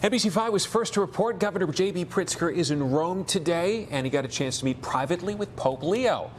NBC5 was first to report Governor J.B. Pritzker is in Rome today, and he got a chance to meet privately with Pope Leo.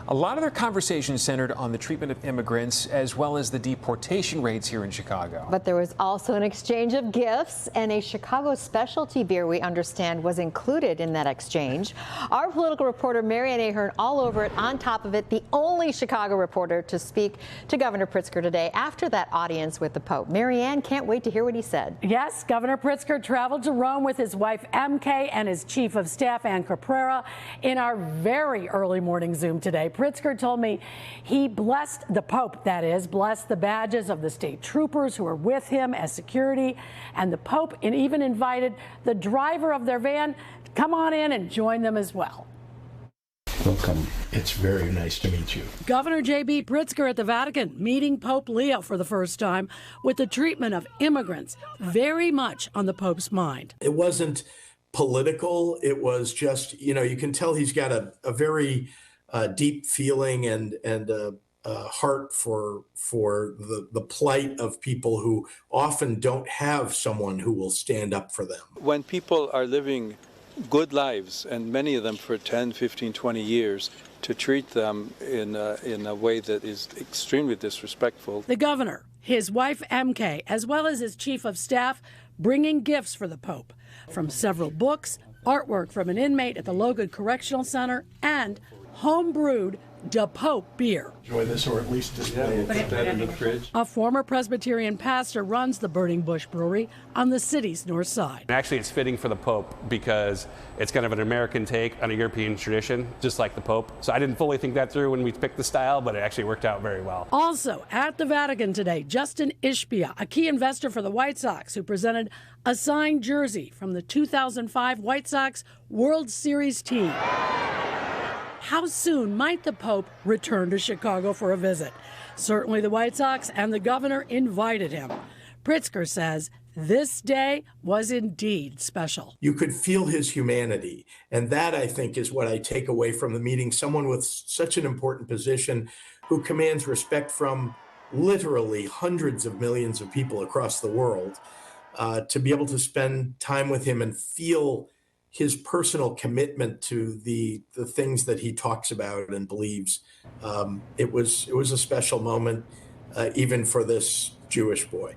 A lot of their conversation centered on the treatment of immigrants as well as the deportation rates here in Chicago. But there was also an exchange of gifts, and a Chicago specialty beer, we understand, was included in that exchange. Our political reporter Mary Ann Ahern all over it, on top of it, the only Chicago reporter to speak to Governor Pritzker today after that audience with the Pope. Mary Ann can't wait to hear what he said. Yes, Governor Pritzker traveled to Rome with his wife MK and his chief of staff Ann Caprera in our very early morning Zoom today. Pritzker told me he blessed, the Pope that is, blessed the badges of the state troopers who were with him as security, and the Pope even invited the driver of their van to come on in and join them as well. Welcome. It's very nice to meet you. Governor J.B. Pritzker at the Vatican meeting Pope Leo for the first time, with the treatment of immigrants very much on the Pope's mind. It wasn't political. It was just, you can tell he's got a very deep feeling and heart for the plight of people who often don't have someone who will stand up for them. When people are living good lives, and many of them for 10, 15, 20 years, to treat them in a way that is extremely disrespectful. The governor, his wife MK, as well as his chief of staff, bringing gifts for the Pope, from several books, artwork from an inmate at the Logan Correctional Center, and home-brewed Da Pope beer. Enjoy this, or at least display it. Put that in the fridge. A former Presbyterian pastor runs the Burning Bush Brewery on the city's north side. Actually, it's fitting for the Pope because it's kind of an American take on a European tradition, just like the Pope. So I didn't fully think that through when we picked the style, but it actually worked out very well. Also at the Vatican today, Justin Ishbia, a key investor for the White Sox, who presented a signed jersey from the 2005 White Sox World Series team. How soon might the Pope return to Chicago for a visit? Certainly the White Sox and the governor invited him. Pritzker says this day was indeed special. You could feel his humanity, and that, I think, is what I take away from the meeting. Someone with such an important position who commands respect from literally hundreds of millions of people across the world, to be able to spend time with him and feel his personal commitment to the things that he talks about and believes. It was a special moment, even for this Jewish boy.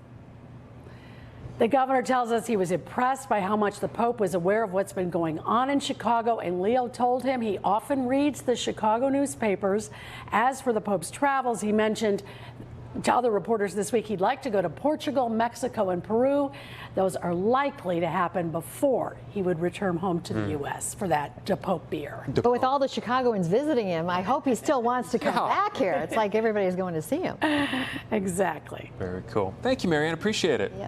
The governor tells us he was impressed by how much the Pope was aware of what's been going on in Chicago, and Leo told him he often reads the Chicago newspapers. As for the Pope's travels, he mentioned to other reporters this week he'd like to go to Portugal, Mexico, and Peru. Those are likely to happen before he would return home to the U.S. for that Da Pope beer. But with all the Chicagoans visiting him, I hope he still wants to come back here. It's like everybody's going to see him. Exactly. Very cool. Thank you, Mary Ann. Appreciate it. Yep.